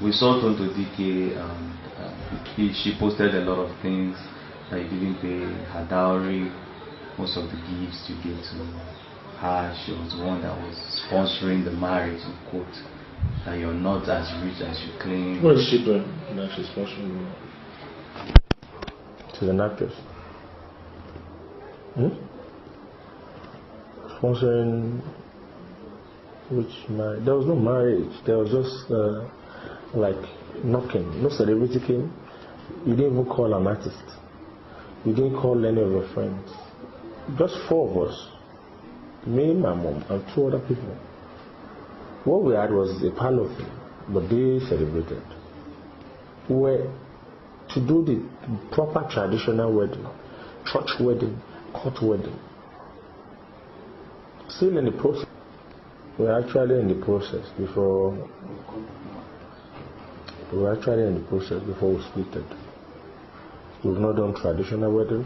We saw Tonto Dike, she posted a lot of things that you didn't pay her dowry, most of the gifts you gave to her. She was the one that was sponsoring the marriage, in quote, that you're not as rich as you claim. What is she doing? Now she's sponsoring me. She's an actress. Sponsoring which marriage? There was no marriage. There was just like knocking. No celebrity came. You didn't even call an artist. You didn't call any of your friends. Just 4 of us. Me, my mom, and 2 other people. What we had was a parlor thing, but they celebrated. We were to do the proper traditional wedding, church wedding, court wedding. Still in the process. We're actually in the process before we splitted. We've not done traditional wedding,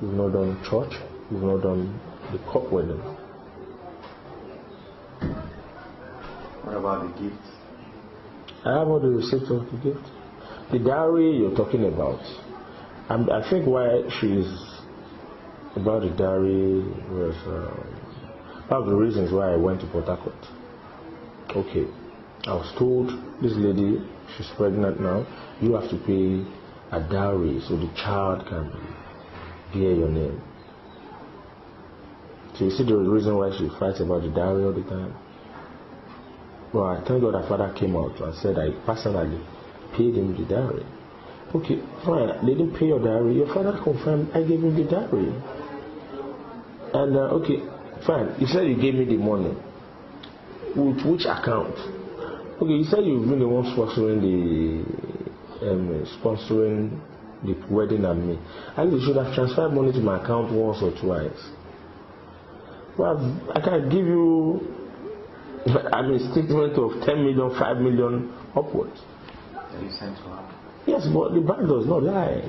we've not done church, we've not done the court wedding. What about the gifts? I have all the receipts of the gift. The dowry you're talking about, I think why she's about the dowry was one of the reasons why I went to Port Harcourt. Okay, I was told this lady, she's pregnant now, you have to pay a dowry so the child can bear your name. So you see the reason why she fights about the dowry all the time. Well, I thank God her father came out and said I personally paid him the dowry. Okay, fine, they didn't pay your dowry. Your father confirmed I gave him the dowry. And okay, fine, you said you gave me the money. With which account? Okay, you said you've been the one sponsoring the wedding and me. And you should have transferred money to my account once or twice. Well, I can give you a statement of 10 million, 5 million upwards. That you sent to her? Yes, but the bank does not lie.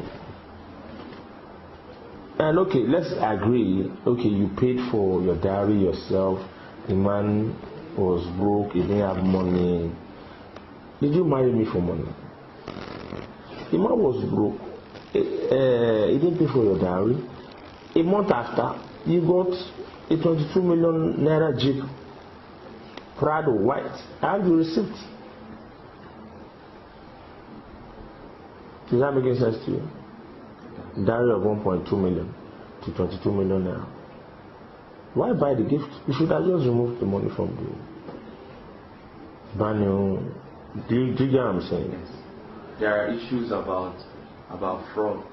And okay, let's agree. Okay, you paid for your dowry yourself. The man was broke. He didn't have money. Did you marry me for money? The man was broke. He didn't pay for your dowry. A month after, you got a 22 million naira Jeep, Prado white. I have the receipt. Does that make sense to you? Dowry of 1.2 million to 22 million naira. Why buy the gift? You should have just removed the money from the brand new. Do you get what I'm saying? Yes. There are issues about fraud.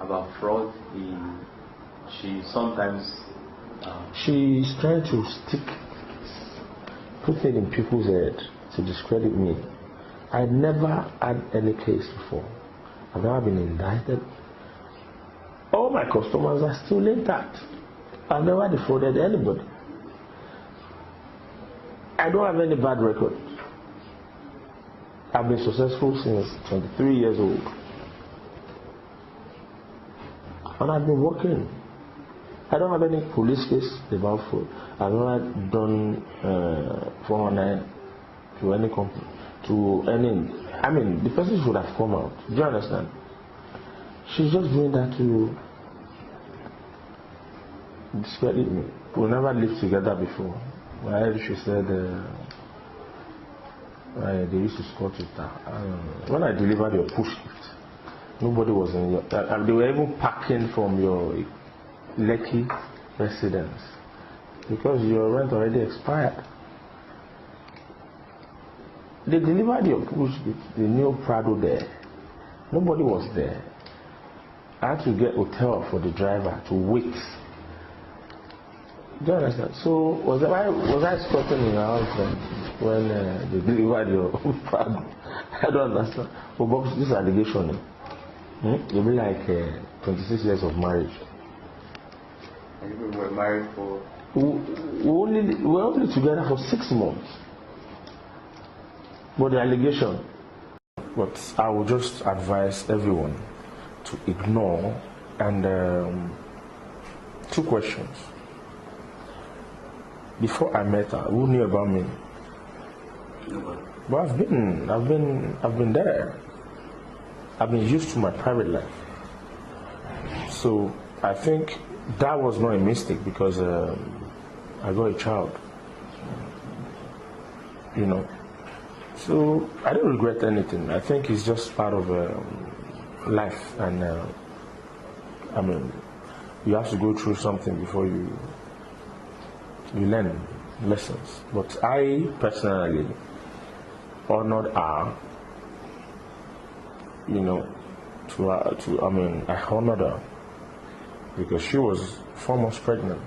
About fraud, she sometimes she's trying to put it in people's head to discredit me. I never had any case before. I've never been indicted. All my customers are still intact. I've never defrauded anybody. I don't have any bad record. I've been successful since 23 years old. And I've been working. I don't have any police case about fraud. I've never done 419 to any company, to any. I mean, the person should have come out. Do you understand? She's just doing that to discredit me. We never lived together before. She said they used to score with her. When I delivered your push gift, nobody was in your. They were even packing from your Lekki residence because your rent already expired. They delivered your push gift, the new Prado there. Nobody was there. I had to get hotel for the driver to wait. Do you understand? So was I squatting in your house when they delivered your Prado? I don't understand. But this allegation, it'll be like 26 years of marriage. And we were married for. We were only together for 6 months. But the allegation. But I would just advise everyone to ignore and 2 questions. Before I met her, who knew about me? Nobody. But I've been there. I've been used to my private life. So I think that was not a mistake because I got a child. You know. So I don't regret anything. I think it's just part of life, and I mean, you have to go through something before you learn lessons. But I personally honored her. You know, I honored her because she was 4 months pregnant.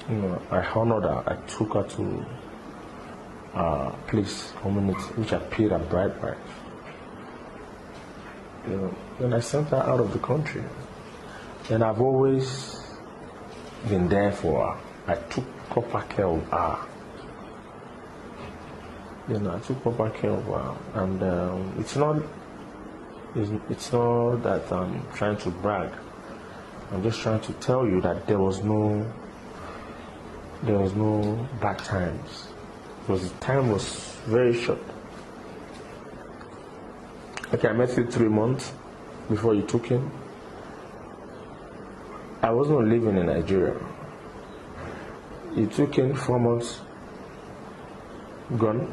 You know, I honored her. I took her to place, community, which I paid a bride price. You know, then I sent her out of the country. And I've always been there for her. I took proper care of her. You know, I took proper care of her. And it's not that I'm trying to brag. I'm just trying to tell you that there was no bad times. Because the time was very short. Okay, I met you 3 months before you took him. I wasn't living in Nigeria. You took him 4 months, gone.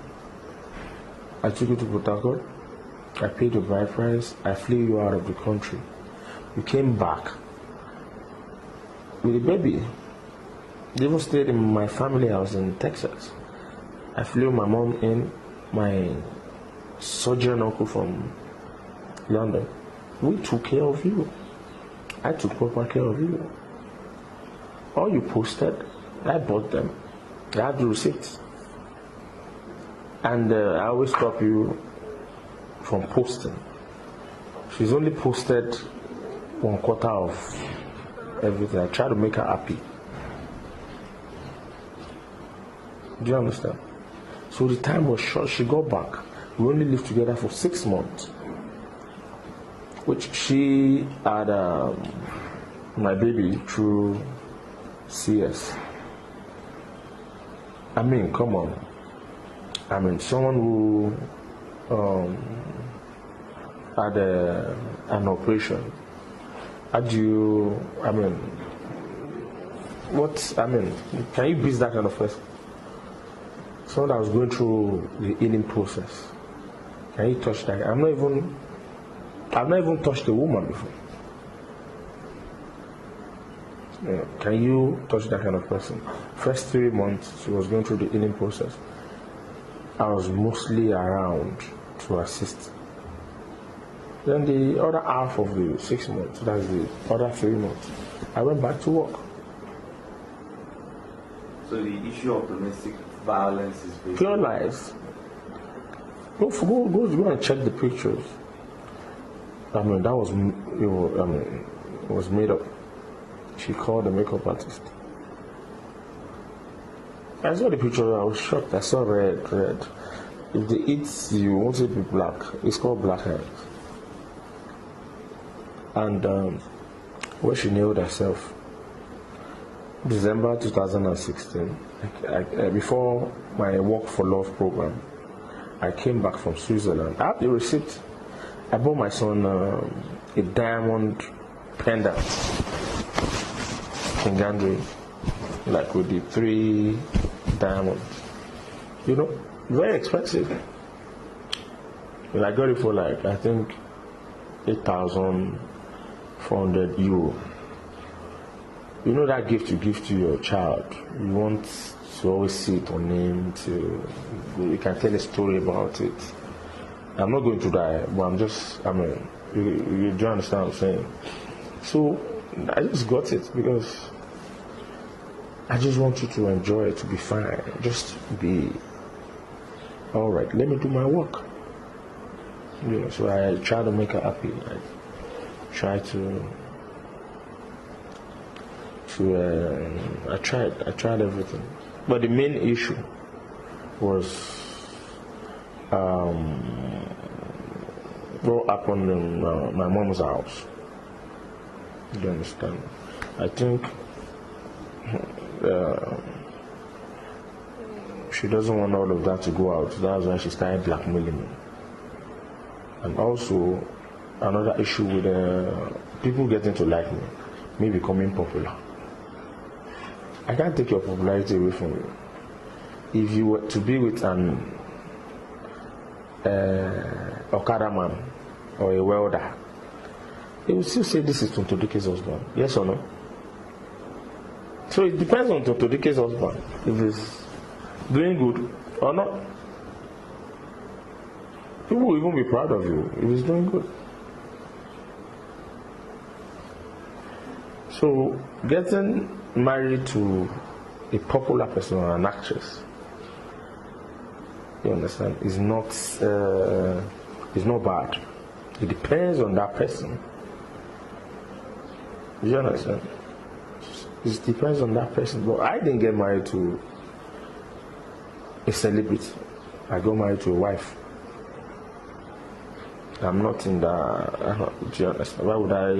I took you to Port Harcourt. I paid the bride price. I flew you out of the country. You came back with a baby. You even stayed in my family house in Texas. I flew my mom in, my surgeon uncle from London. We took care of you. I took proper care of you. All you posted, I bought them. I had the receipts. And I always stop you from posting. She's only posted 1/4 of everything. I try to make her happy. Do you understand? So the time was short. She got back. We only lived together for 6 months. Which she had my baby through CS. I mean, come on. I mean, someone who had an operation. How do you, I mean, can you beat that kind of person? Someone that was going through the healing process. Can you touch that? I've not even touched a woman before. Yeah. Can you touch that kind of person? First 3 months, she was going through the healing process. I was mostly around to assist. Then the other half of the 6 months, that's the other 3 months, I went back to work. So the issue of domestic violence is basically pure lies. Go and check the pictures. I mean, that was, it was made up. She called the makeup artist. I saw the picture, I was shocked. I saw red. If they eat you, won't it be black? It's called blackhead. And where she nailed herself, December 2016, before my Walk for Love program, I came back from Switzerland. I have the receipt. I bought my son a diamond pendant in Gandry, like with the 3 diamonds. You know, very expensive. And I got it for like, I think, 8,400 euro. You know that gift you give to your child, you want to always see it on him, you can tell a story about it. I'm not going to die, but you do understand what I'm saying? So I just got it because I just want you to enjoy it, to be fine, just be alright. Let me do my work. You know, so I try to make her happy. I try I tried everything. But the main issue was what happened in my mom's house. You understand? I think she doesn't want all of that to go out. That's why she started blackmailing me. And also, another issue with people getting to like me becoming popular. I can't take your popularity away from you. If you were to be with an Okada man or a welder, they will still say this is Tonto Dike's husband. Yes or no? So it depends on Tonto Dike's husband if he's doing good or not. People will even be proud of you if he's doing good. So getting married to a popular person or an actress, you understand, is not bad. It depends on that person. You understand? It depends on that person. But I didn't get married to a celebrity. I got married to a wife. I'm not in the. Do you understand? Why would I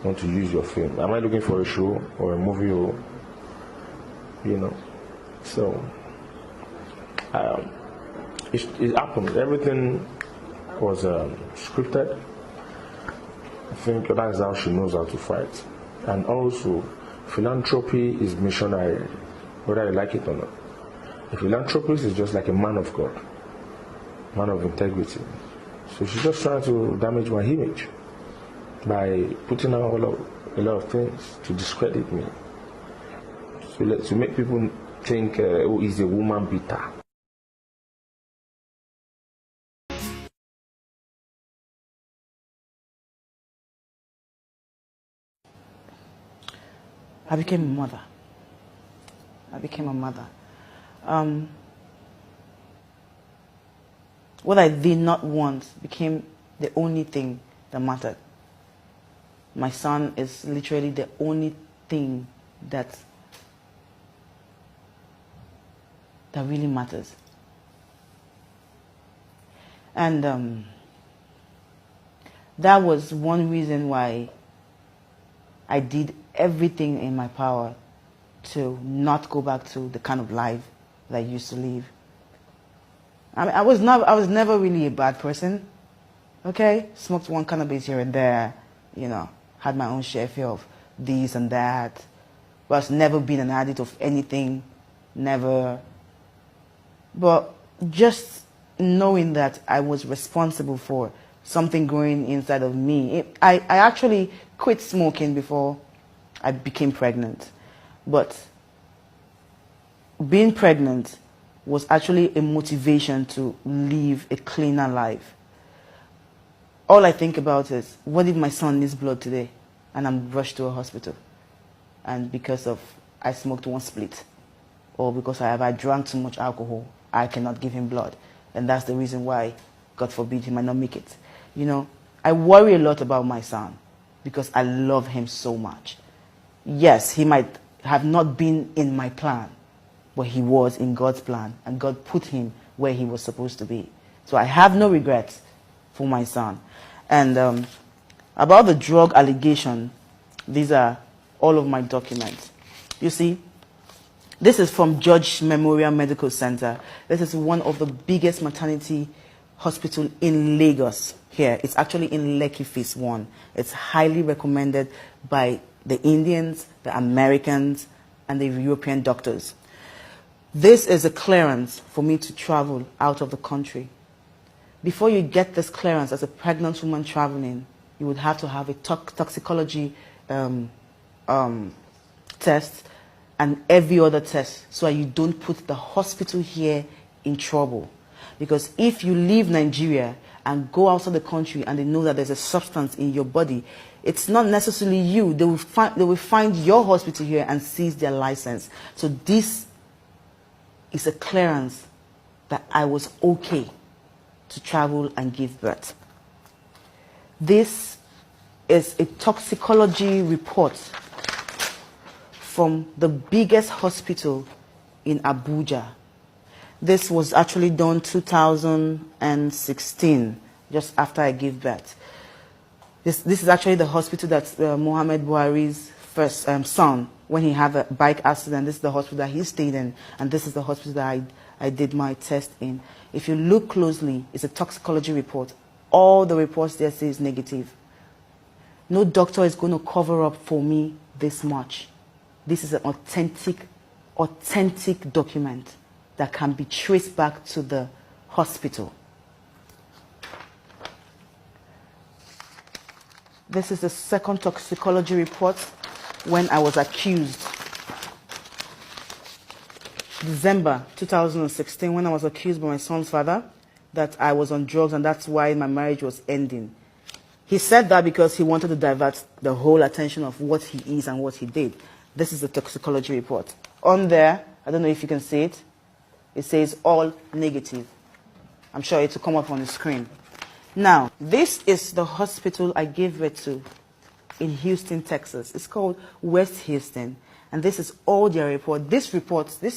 want to use your fame? Am I looking for a show or a movie or, you know? So it happened. Everything was scripted. I think that's how she knows how to fight. And also, philanthropy is missionary, whether you like it or not. A philanthropist is just like a man of God, man of integrity. So she's just trying to damage my image by putting out a lot of things to discredit me, to make people think, oh, he's a woman beater. I became a mother. What I did not want became the only thing that mattered. My son is literally the only thing that really matters. And that was one reason why I did everything in my power to not go back to the kind of life that I used to live. I mean, I was never really a bad person, okay? Smoked one cannabis here and there, you know, had my own share of this and that. But I've never been an addict of anything, never. But just knowing that I was responsible for something growing inside of me. I actually quit smoking before I became pregnant. But being pregnant was actually a motivation to live a cleaner life. All I think about is, what if my son needs blood today and I'm rushed to a hospital? And because of I smoked one split, or because I drank too much alcohol, I cannot give him blood. And that's the reason why, God forbid, he might not make it. You know, I worry a lot about my son because I love him so much. Yes, he might have not been in my plan, but he was in God's plan, and God put him where he was supposed to be. So I have no regrets for my son. And about the drug allegation, these are all of my documents. You see, this is from George Memorial Medical Center. This is one of the biggest maternity hospital in Lagos here. It's actually in Lekki Phase 1. It's highly recommended by the Indians, the Americans, and the European doctors. This is a clearance for me to travel out of the country. Before you get this clearance as a pregnant woman traveling, you would have to have a toxicology test and every other test so that you don't put the hospital here in trouble. Because if you leave Nigeria and go outside the country and they know that there's a substance in your body, it's not necessarily you. They will find your hospital here and seize their license. So this is a clearance that I was okay to travel and give birth. This is a toxicology report from the biggest hospital in Abuja. This was actually done 2016, just after I gave birth. This is actually the hospital that Muhammad Buhari's first son when he had a bike accident. This is the hospital that he stayed in, and this is the hospital that I did my test in. If you look closely, it's a toxicology report. All the reports there say is negative. No doctor is going to cover up for me this much. This is an authentic document that can be traced back to the hospital. This is the second toxicology report when I was accused. December 2016, when I was accused by my son's father that I was on drugs and that's why my marriage was ending. He said that because he wanted to divert the whole attention of what he is and what he did. This is the toxicology report. On there, I don't know if you can see it, it says all negative. I'm sure it will come up on the screen. Now, this is the hospital I gave birth to in Houston, Texas. It's called West Houston. And this is all their report. This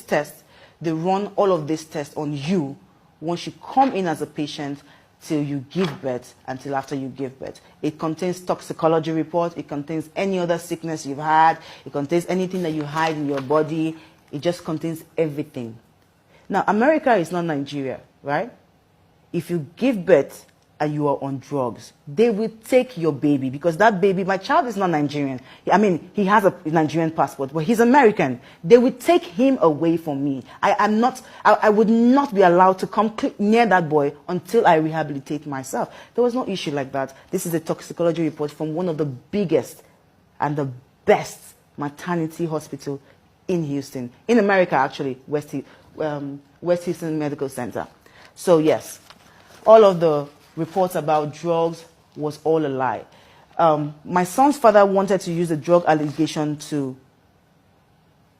test, they run all of this tests on you once you come in as a patient till you give birth, until after you give birth. It contains toxicology report. It contains any other sickness you've had. It contains anything that you hide in your body. It just contains everything. Now, America is not Nigeria, right? If you give birth and you are on drugs, they will take your baby because that baby, my child is not Nigerian. I mean, he has a Nigerian passport, but he's American. They will take him away from me. I would not be allowed to come near that boy until I rehabilitate myself. There was no issue like that. This is a toxicology report from one of the biggest and the best maternity hospital in Houston. In America, actually, West Houston Medical Center. So yes, all of the reports about drugs was all a lie. My son's father wanted to use the drug allegation to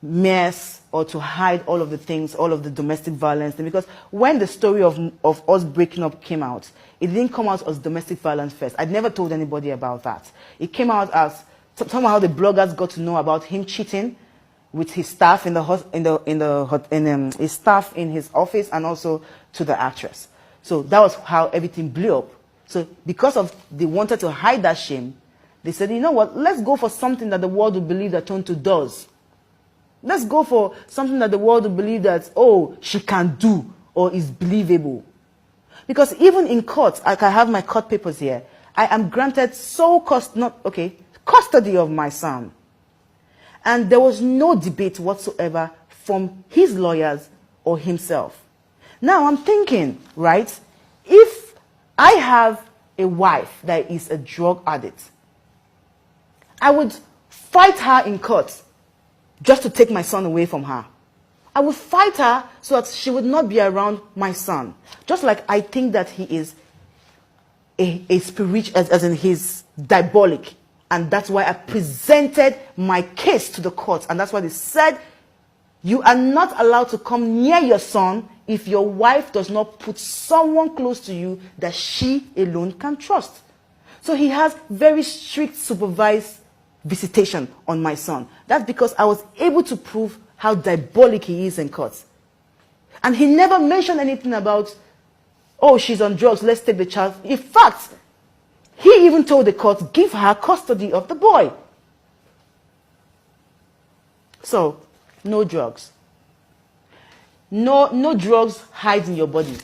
mess or to hide all of the things, all of the domestic violence. Because when the story of us breaking up came out, it didn't come out as domestic violence first. I'd never told anybody about that. It came out as somehow the bloggers got to know about him cheating with his staff his staff in his office and also to the actress. So that was how everything blew up. So because they wanted to hide that shame, they said, you know what, let's go for something that the world will believe that Tonto does. Let's go for something that the world will believe that, oh, she can do or is believable. Because even in court, like I have my court papers here, I am granted custody of my son. And there was no debate whatsoever from his lawyers or himself. Now I'm thinking, right, if I have a wife that is a drug addict, I would fight her in court just to take my son away from her. I would fight her so that she would not be around my son. Just like I think that he is a spirit, as in he's diabolic. And that's why I presented my case to the court. And that's why they said, you are not allowed to come near your son if your wife does not put someone close to you that she alone can trust. So he has very strict supervised visitation on my son. That's because I was able to prove how diabolic he is in court. And he never mentioned anything about, oh, she's on drugs, let's take the child. In fact, he even told the court, give her custody of the boy. So, no drugs. No drugs hide in your body.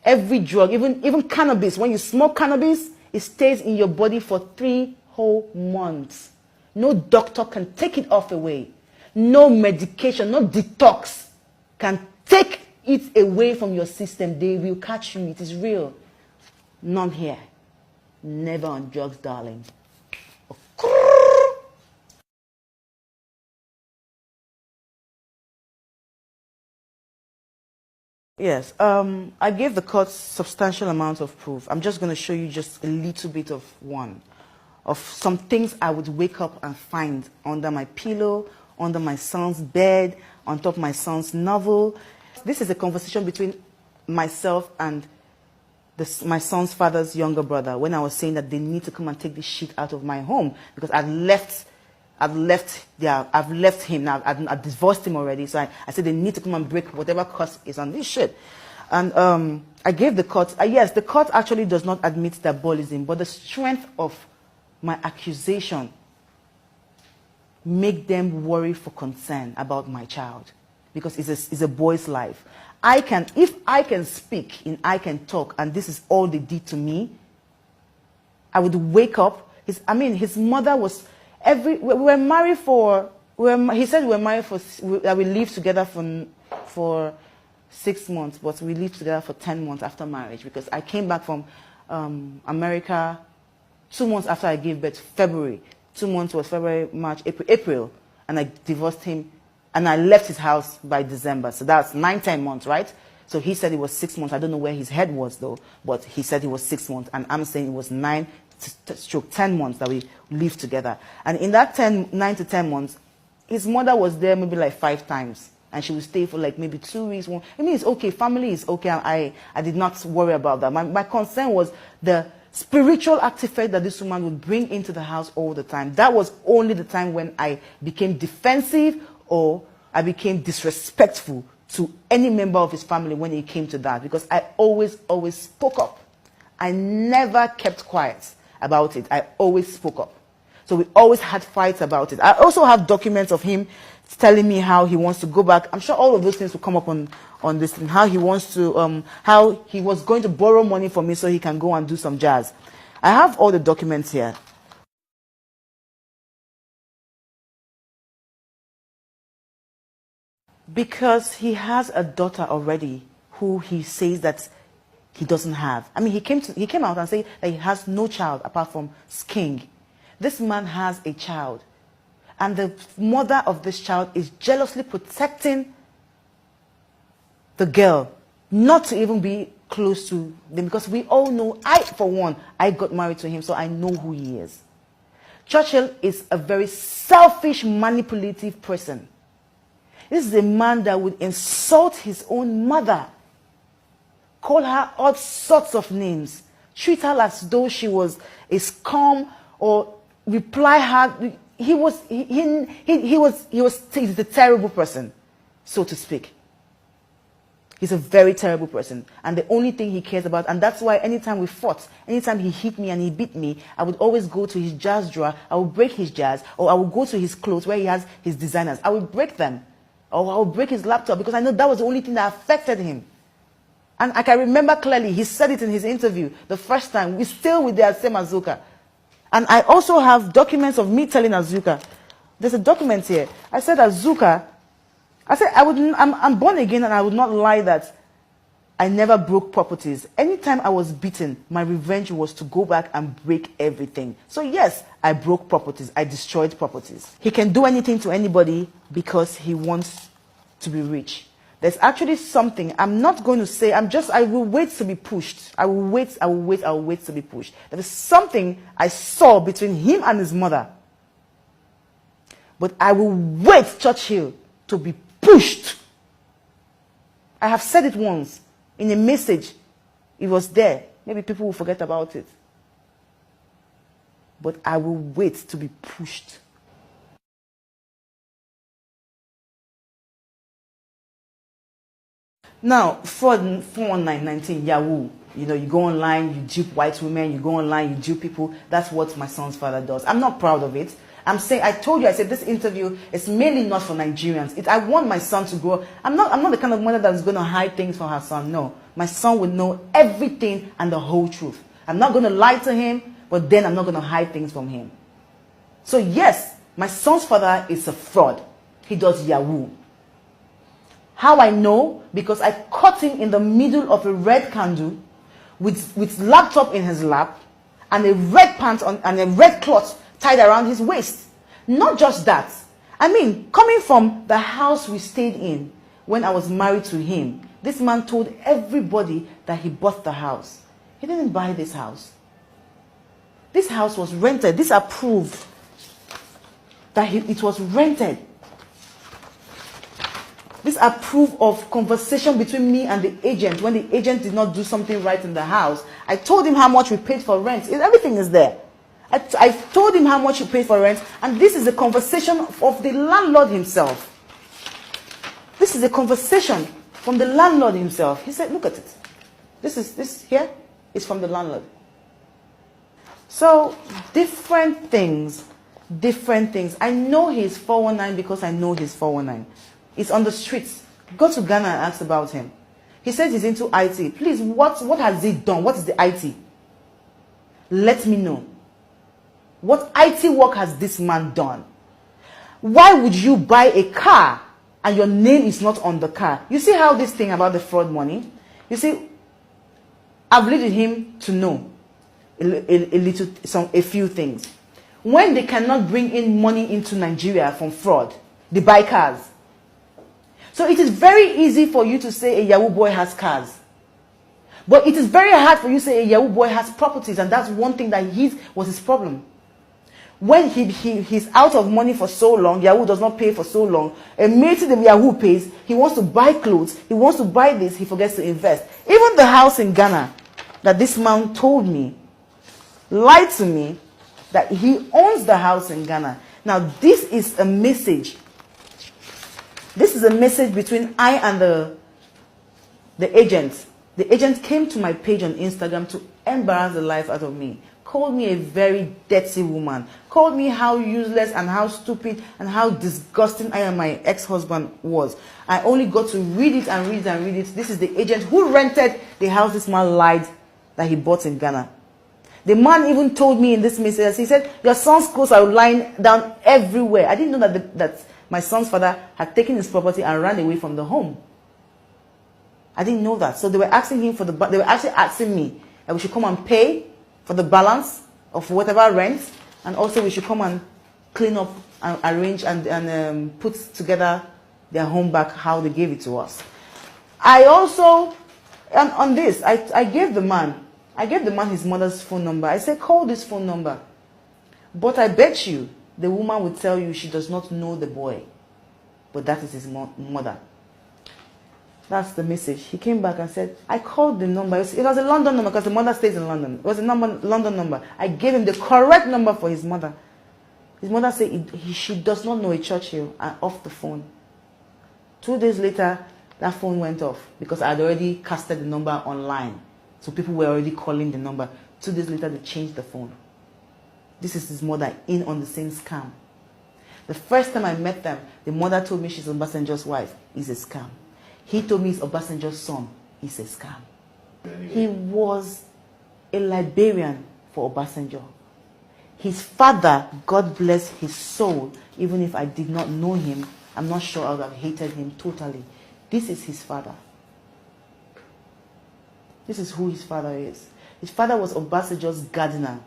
Every drug, even cannabis, when you smoke cannabis, it stays in your body for 3 whole months. No doctor can take it off away. No medication, no detox can take it away from your system. They will catch you. It is real. None here. Never on drugs, darling. Yes, I gave the court substantial amount of proof. I'm just going to show you just a little bit of one. Of some things I would wake up and find under my pillow, under my son's bed, on top of my son's novel. This is a conversation between myself and my son's father's younger brother when I was saying that they need to come and take this shit out of my home because I've left him now. I've divorced him already. So I said they need to come and break whatever curse is on this shit. And I gave the court, yes, the court actually does not admit diabolism, but the strength of my accusation make them worry for concern about my child, because it's a boy's life. If I can speak and I can talk, and this is all they did to me, I would wake up. His mother was we were married for. He said we were married that we lived together for 6 months, but we lived together for 10 months after marriage, because I came back from America 2 months after I gave birth, February. 2 months was February, March, April, and I divorced him, and I left his house by December. So that's 9-10 months, right? So he said it was 6 months. I don't know where his head was though, but he said it was 6 months, and I'm saying it was 9-10 months that we lived together. And in that 9 to 10 months, his mother was there maybe like 5 times, and she would stay for like maybe 2 weeks. It's okay. Family is okay. I did not worry about that. My concern was the spiritual artifact that this woman would bring into the house all the time. That was only the time when I became defensive or I became disrespectful to any member of his family when it came to that, because I always spoke up. I never kept quiet about it. I always spoke up. So we always had fights about it. I also have documents of him telling me how he wants to go back. I'm sure all of those things will come up on this thing. How he wants to, how he was going to borrow money from me so he can go and do some jazz. I have all the documents here. Because he has a daughter already who he says that he doesn't have. He came out and said that he has no child apart from King. This man has a child. And the mother of this child is jealously protecting the girl not to even be close to them, because we all know, for one, I got married to him, so I know who he is. Churchill is a very selfish, manipulative person. This is a man that would insult his own mother, call her all sorts of names, treat her as though she was a scum, or reply her. He's a terrible person, so to speak. He's a very terrible person. And the only thing he cares about, and that's why anytime we fought, anytime he hit me and he beat me, I would always go to his jazz drawer, I would break his jazz, or I would go to his clothes where he has his designers. I would break them. Or I would break his laptop, because I know that was the only thing that affected him. And I can remember clearly, he said it in his interview, the first time, we still with the same Azuka. And I also have documents of me telling Azuka, there's a document here. I said, Azuka, I'm born again, and I would not lie that I never broke properties. Anytime I was beaten, my revenge was to go back and break everything. So yes, I broke properties. I destroyed properties. He can do anything to anybody because he wants to be rich. There's actually something, I'm not going to say, I will wait to be pushed. I will wait to be pushed. There is something I saw between him and his mother. But I will wait, Churchill, to be pushed. I have said it once in a message. It was there. Maybe people will forget about it. But I will wait to be pushed. Now, 41919, Yahoo. You go online, you dupe white women, you go online, you dupe people. That's what my son's father does. I'm not proud of it. I told you, I said this interview is mainly not for Nigerians. I want my son to grow. I'm not the kind of mother that's going to hide things from her son. No. My son would know everything and the whole truth. I'm not going to lie to him, but then I'm not going to hide things from him. So yes, my son's father is a fraud. He does Yahoo. How I know? Because I caught him in the middle of a red candle with laptop in his lap and a red pants on and a red cloth tied around his waist. Not just that. Coming from the house we stayed in when I was married to him, this man told everybody that he bought the house. He didn't buy this house. This house was rented. This approved that it was rented. This approved of conversation between me and the agent when the agent did not do something right in the house. I told him how much we paid for rent. Everything is there. I told him how much he paid for rent, and this is a conversation of the landlord himself. This is a conversation from the landlord himself. He said, look at it. This here is from the landlord. So, different things different things. I know he's 419 because I know he's 419. He's on the streets. Go to Ghana and ask about him. He says he's into IT. Please, what has he done? What is the IT? Let me know. What IT work has this man done? Why would you buy a car and your name is not on the car? You see how this thing about the fraud money? You see, I've led him to know a few things. When they cannot bring in money into Nigeria from fraud, they buy cars. So it is very easy for you to say a Yahoo boy has cars. But it is very hard for you to say a Yahoo boy has properties, and that's one thing that was his problem. When he's out of money for so long, Yahoo does not pay for so long, immediately the Yahoo pays, he wants to buy clothes, he wants to buy this, he forgets to invest. Even the house in Ghana that this man told me, lied to me, that he owns the house in Ghana. Now this is a message. This is a message between I and the agent. The agent came to my page on Instagram to embarrass the life out of me. Called me a very dirty woman. Called me how useless and how stupid and how disgusting I and my ex-husband was. I only got to read it and read it and read it. This is the agent who rented the house this man lied that he bought in Ghana. The man even told me in this message, he said, your son's clothes are lying down everywhere. I didn't know that my son's father had taken his property and ran away from the home. I didn't know that. So they were asking him they were actually asking me that we should come and pay for the balance of whatever rent, and also we should come and clean up and arrange and put together their home back how they gave it to us. I also, on this, I gave the man his mother's phone number. I said, call this phone number. But I bet you the woman would tell you she does not know the boy, but that is his mother. That's the message. He came back and said, I called the number. It was a London number because the mother stays in London. It was a London number. I gave him the correct number for his mother. His mother said she does not know a Churchill, and off the phone. 2 days later, that phone went off because I had already casted the number online. So people were already calling the number. 2 days later, they changed the phone. This is his mother in on the same scam. The first time I met them, the mother told me she's Obasanjo's wife. It's a scam. He told me he's Obasanjo's son. It's a scam. He was a librarian for Obasanjo. His father, God bless his soul, even if I did not know him, I'm not sure I would have hated him totally. This is his father. This is who his father is. His father was Obasanjo's gardener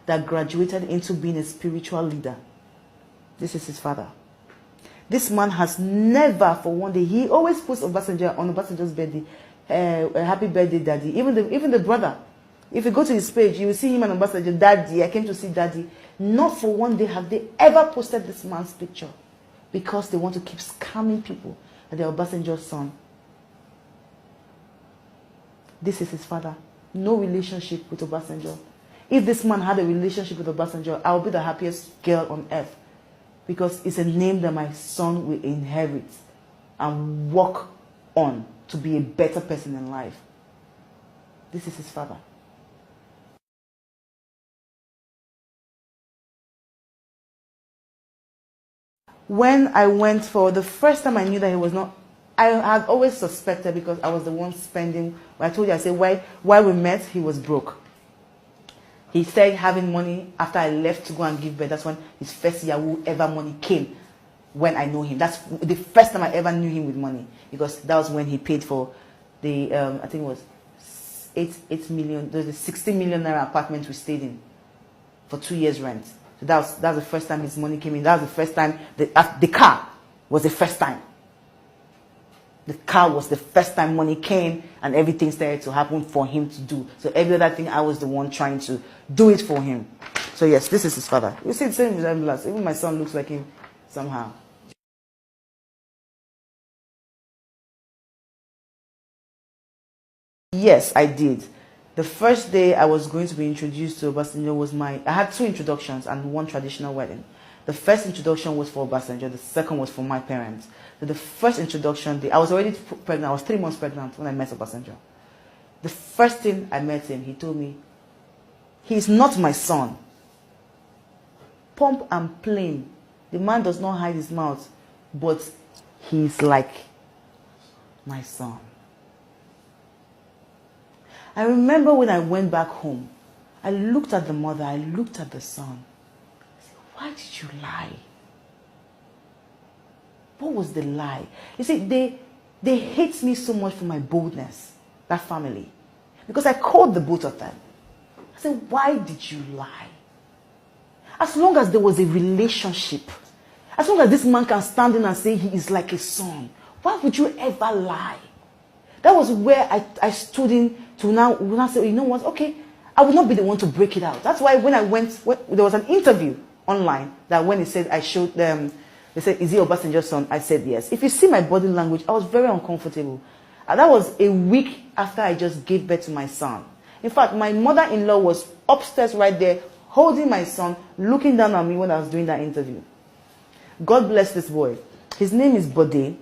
that graduated into being a spiritual leader. This is his father. This man has never for one day, he always puts Obasanjo on Obasanjo's birthday, a happy birthday, daddy. Even the brother. If you go to his page, you will see him and Obasanjo, daddy, I came to see daddy. Not for one day have they ever posted this man's picture because they want to keep scamming people that they're Obasanjo's son. This is his father. No relationship with Obasanjo. If this man had a relationship with Obasanjo, I would be the happiest girl on earth. Because it's a name that my son will inherit and work on to be a better person in life. This is his father. When I went for the first time, I knew that he was not. I had always suspected because I was the one spending. I told you, I said, why we met, he was broke. He started having money after I left to go and give birth. That's when his first Yahoo ever money came, when I know him. That's the first time I ever knew him with money, because that was when he paid for the, I think it was 8 million, the 60 million naira apartment we stayed in for 2 years rent. So that was the first time his money came in. That was the first time, the car was the first time. The car was the first time money came and everything started to happen for him to do. So every other thing, I was the one trying to do it for him. So yes, this is his father. You see the same resemblance. Even my son looks like him somehow. Yes, I did. The first day I was going to be introduced to Obasanjo was I had 2 introductions and 1 traditional wedding. The first introduction was for Obasanjo, the second was for my parents. So the first introduction, I was already pregnant, I was 3 months pregnant when I met Obasanjo. The first thing I met him, he told me, he's not my son. plump and plain. The man does not hide his mouth, but he's like my son. I remember when I went back home, I looked at the mother, I looked at the son. I said, why did you lie? What was the lie? You see, they hate me so much for my boldness, that family. Because I called the both of them. I said, why did you lie? As long as there was a relationship, as long as this man can stand in and say he is like a son, why would you ever lie? That was where I stood in to now say, you know what, okay, I would not be the one to break it out. That's why when there was an interview online that when it said I showed them, they said, is he Obasanjo's son? I said yes. If you see my body language, I was very uncomfortable. And that was a week after I just gave birth to my son. In fact, my mother-in-law was upstairs right there, holding my son, looking down at me when I was doing that interview. God bless this boy. His name is Bode.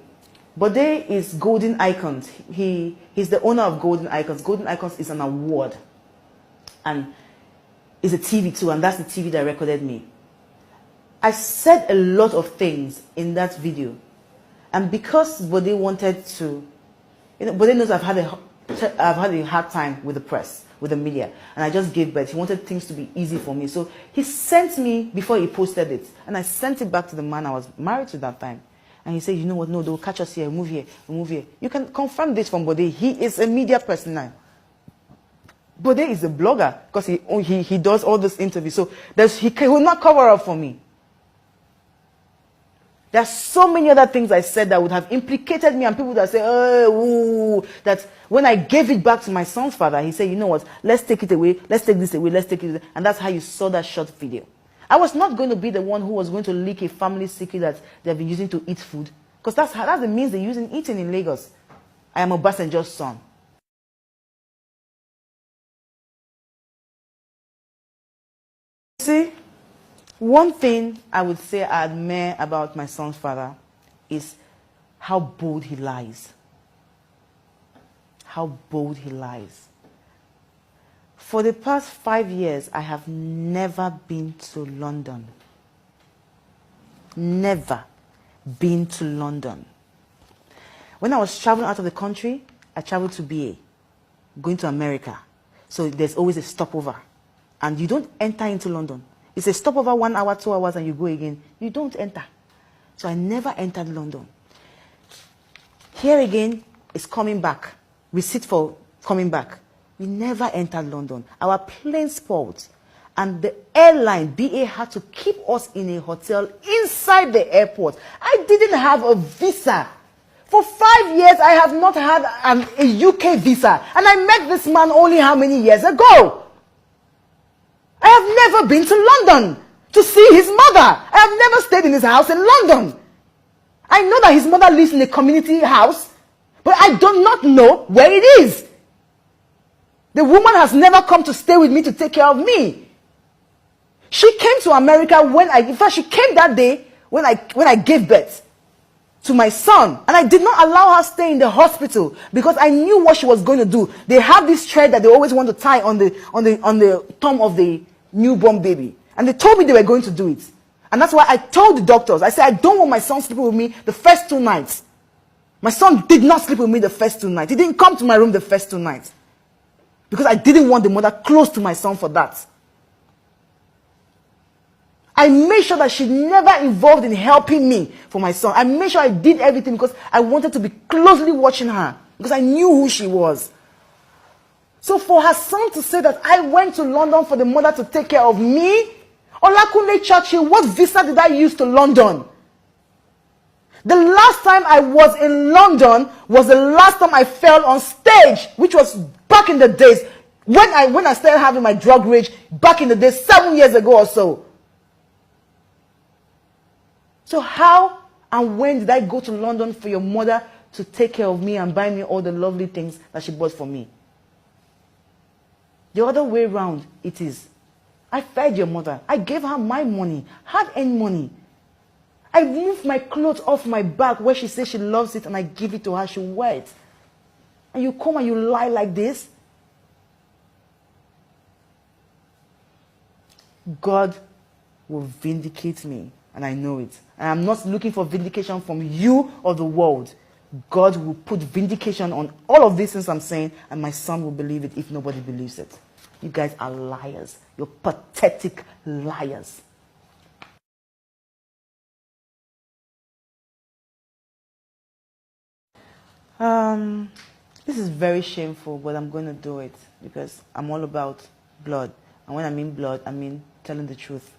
Bode is Golden Icons. He's the owner of Golden Icons. Golden Icons is an award. And it's a TV too, and that's the TV that recorded me. I said a lot of things in that video. And because Bode wanted to, Bode knows I've had a hard time with the press, with the media. And I just gave birth. He wanted things to be easy for me. So he sent me before he posted it. And I sent it back to the man I was married to that time. And he said, you know what, no, they'll catch us here, we'll move here. You can confirm this from Bode. He is a media person now. Bode is a blogger because he does all this interviews. So he will not cover up for me. There are so many other things I said that would have implicated me, and people that say, that when I gave it back to my son's father, he said, you know what, let's take it away, let's take this away, let's take it away. And that's how you saw that short video. I was not going to be the one who was going to leak a family secret that they've been using to eat food. Because that's the means they use in eating in Lagos. I am Obasanjo's son. See? One thing I would say I admire about my son's father is how bold he lies. How bold he lies. For the past 5 years, I have never been to London. Never been to London. When I was traveling out of the country, I traveled to BA, going to America. So there's always a stopover. And you don't enter into London. It's a stopover 1 hour, 2 hours, and you go again. You don't enter. So I never entered London. Here again is coming back. Receipt for coming back. We never entered London. Our plane spoiled. And the airline, BA, had to keep us in a hotel inside the airport. I didn't have a visa. For 5 years, I have not had a UK visa. And I met this man only how many years ago? I have never been to London to see his mother. I have never stayed in his house in London. I know that his mother lives in a community house, but I do not know where it is. The woman has never come to stay with me to take care of me. She came to America in fact, she came that day when I gave birth to my son. And I did not allow her to stay in the hospital because I knew what she was going to do. They have this thread that they always want to tie on the thumb of the newborn baby. And they told me they were going to do it. And that's why I told the doctors, I said, I don't want my son sleeping with me the first 2 nights. My son did not sleep with me the first 2 nights. He didn't come to my room the first 2 nights. Because I didn't want the mother close to my son for that. I made sure that she never involved in helping me for my son. I made sure I did everything because I wanted to be closely watching her. Because I knew who she was. So for her son to say that I went to London for the mother to take care of me, Olakunle Churchill, what visa did I use to London? The last time I was in London was the last time I fell on stage, which was back in the days when I started having my drug rage, back in the days, 7 years ago or so. So how and when did I go to London for your mother to take care of me and buy me all the lovely things that she bought for me? The other way around it is, I fed your mother. I gave her my money, hard-earned money. I moved my clothes off my back where she says she loves it and I give it to her, she wear it. And you come and you lie like this? God will vindicate me, and I know it. And I'm not looking for vindication from you or the world. God will put vindication on all of these things I'm saying, and my son will believe it if nobody believes it. You guys are liars. You're pathetic liars. This is very shameful, but I'm going to do it because I'm all about blood. And when I mean blood, I mean telling the truth.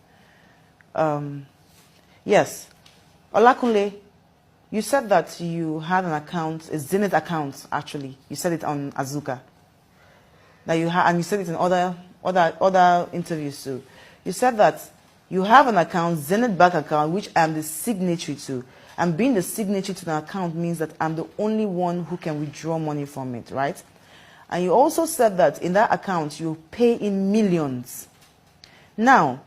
Yes. Olakunle, you said that you had an account, a Zenith account, actually. You said it on Azuka. That you had, and you said it in other interviews too. You said that you have an account, Zenith Bank account, which I'm the signatory to. And being the signatory to the account means that I'm the only one who can withdraw money from it, right? And you also said that in that account, you pay in millions. Now,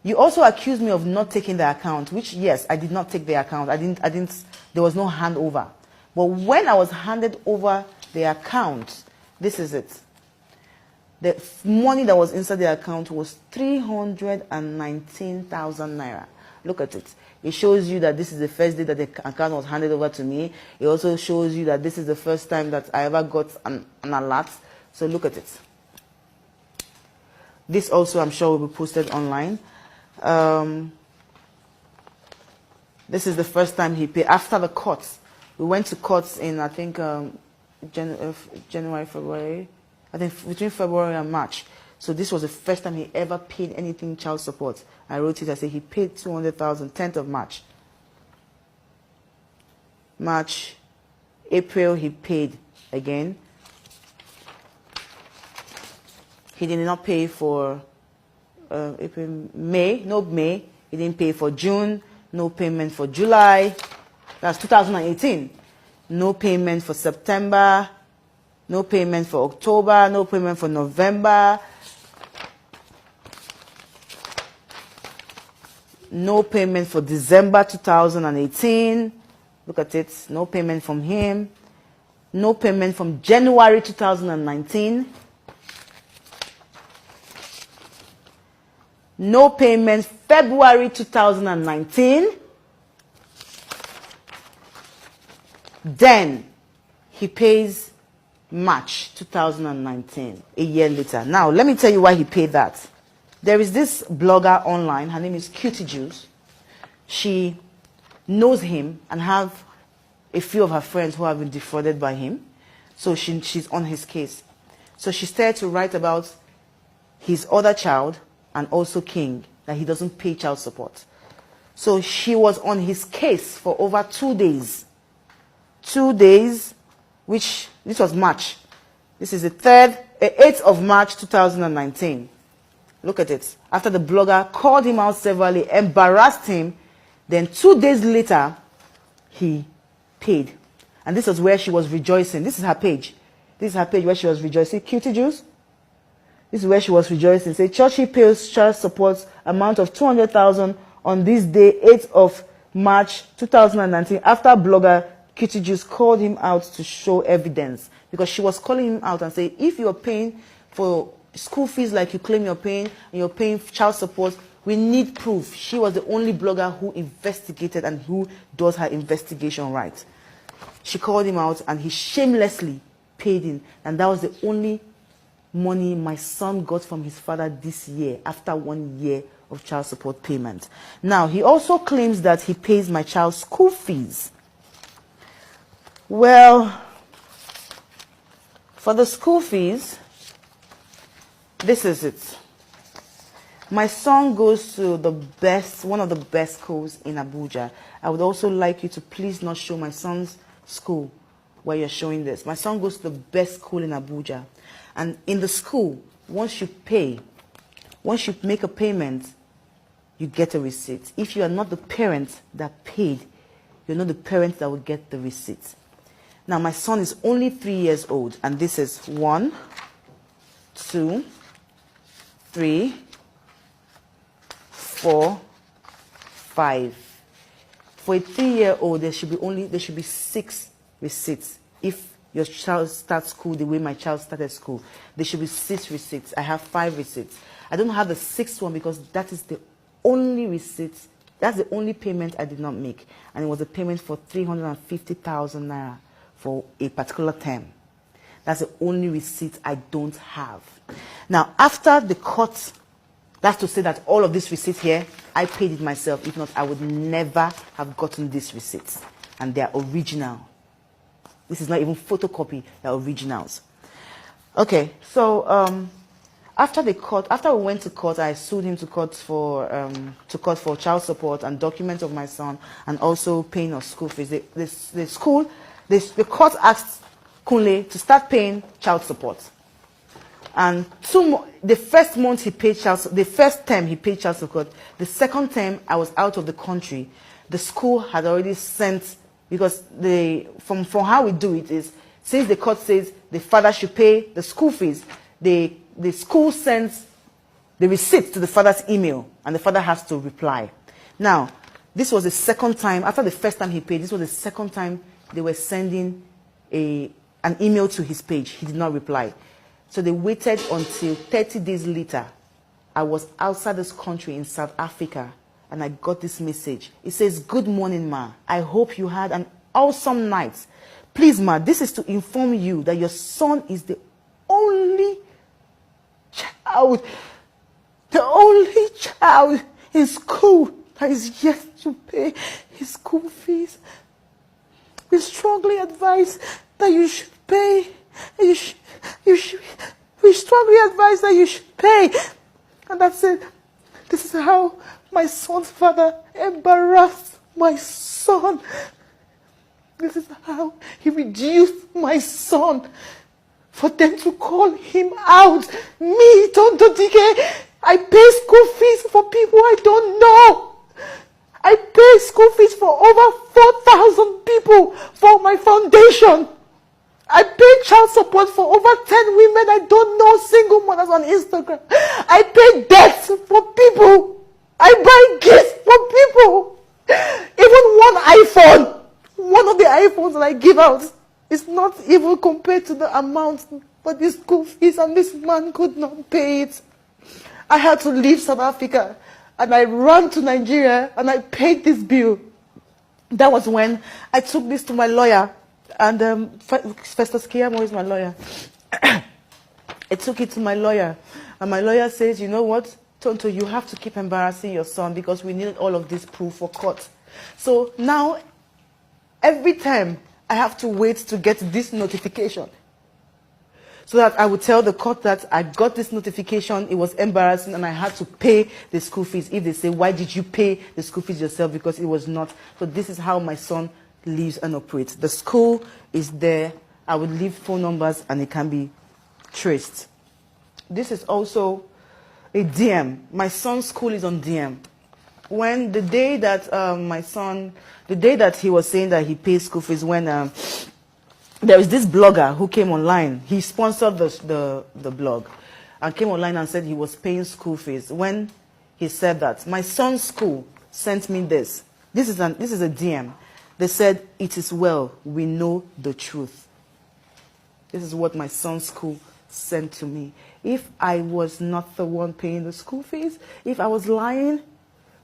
you also accused me of not taking the account, which, yes, I did not take the account. There was no handover. But when I was handed over the account, this is it. The money that was inside the account was 319,000 naira. Look at it. It shows you that this is the first day that the account was handed over to me. It also shows you that this is the first time that I ever got an alert. So look at it. This also, I'm sure, will be posted online. This is the first time he paid. After the courts, we went to courts in, I think, January, February. I think between February and March. So this was the first time he ever paid anything child support. I wrote it, I said he paid 200,000, 10th of March. April he paid again. He did not pay for May. He didn't pay for June, no payment for July. That's 2018. No payment for September, no payment for October, no payment for November. No payment for December 2018. Look at it. No payment from him. No payment from January 2019. No payment February 2019. Then he pays March 2019, a year later. Now, let me tell you why he paid that. There is this blogger online, her name is Cutie Juice. She knows him and have a few of her friends who have been defrauded by him. So she's on his case. So she started to write about his other child and also King, that he doesn't pay child support. So she was on his case for over 2 days. 2 days, which, this was March. This is the 8th of March 2019. Look at it. After the blogger called him out severally, embarrassed him, then 2 days later, he paid. And this was where she was rejoicing. This is her page. This is her page where she was rejoicing. Cutie Juice. This is where she was rejoicing. Say, Churchill pays child support amount of 200,000 on this day, 8th of March 2019, after blogger Cutie Juice called him out to show evidence. Because she was calling him out and saying, if you're paying for school fees like you claim you're paying, and you're paying child support, we need proof. She was the only blogger who investigated and who does her investigation right. She called him out and he shamelessly paid in. And that was the only money my son got from his father this year after 1 year of child support payment. Now, he also claims that he pays my child's school fees. Well, for the school fees, this is it. My son goes to one of the best schools in Abuja. I would also like you to please not show my son's school where you're showing this. My son goes to the best school in Abuja. And in the school, once you make a payment, you get a receipt. If you are not the parent that paid, you're not the parent that will get the receipt. Now, my son is only 3 years old, and this is 1, 2, 3, 4, 5. For a 3-year-old, there should be 6 receipts. If your child starts school the way my child started school, there should be 6 receipts. I have 5 receipts. I don't have the 6th one because that is the only receipt, that's the only payment I did not make. And it was a payment for 350,000 naira for a particular term. That's the only receipt I don't have. Now, after the court, that's to say that all of this receipt here, I paid it myself. If not, I would never have gotten these receipts. And they are original. This is not even photocopy, they're originals. Okay, so after we went to court, I sued him to court for child support and documents of my son, and also paying of school fees. The court asked Kunle to start paying child support. And the first term he paid child support. The second term I was out of the country. The school had already sent, because from how we do it is, since the court says the father should pay the school fees, the school sends the receipt to the father's email, and the father has to reply. Now, this was the second time, after the first time he paid, this was the second time they were sending an email to his page. He did not reply. So they waited until 30 days later. I was outside this country in South Africa, and I got this message. It says, "Good morning, ma. I hope you had an awesome night. Please, ma, this is to inform you that your son is the only child in school that is yet to pay his school fees. We strongly advise that you should pay. We strongly advise that you should pay." And that's it. This is how my son's father embarrassed my son. This is how he reduced my son, for them to call him out. Me, Tonto Dike, I pay school fees for people I don't know. I pay school fees for over 4,000 people for my foundation. I pay child support for over 10 women I don't know, single mothers on Instagram. I pay debts for people. I buy gifts for people. Even one iPhone, one of the iPhones that I give out, is not even compared to the amount for the school fees, and this man could not pay it. I had to leave South Africa, and I ran to Nigeria, and I paid this bill. That was when I took this to my lawyer, and Festus Kiyamo is my lawyer. I took it to my lawyer, and my lawyer says, "You know what, Tonto, you have to keep embarrassing your son, because we need all of this proof for court." So now, every time I have to wait to get this notification, so that I would tell the court that I got this notification, it was embarrassing, and I had to pay the school fees. If they say, "Why did you pay the school fees yourself?" Because it was not. So this is how my son lives and operates. The school is there. I would leave phone numbers, and it can be traced. This is also a DM. My son's school is on DM. When the day that the day that he was saying that he pays school fees, when there was this blogger who came online. He sponsored the blog, and came online and said he was paying school fees. When he said that, my son's school sent me this. This is a DM. They said, "It is well, we know the truth." This is what my son's school sent to me. If I was not the one paying the school fees, if I was lying,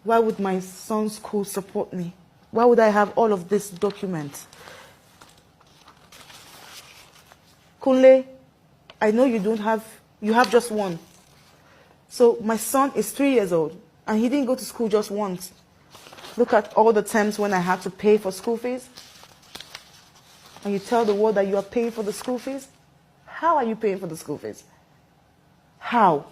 why would my son's school support me? Why would I have all of these documents? Kunle, I know you have just one. So my son is 3 years old, and he didn't go to school just once. Look at all the times when I had to pay for school fees. And you tell the world that you are paying for the school fees? How are you paying for the school fees? How?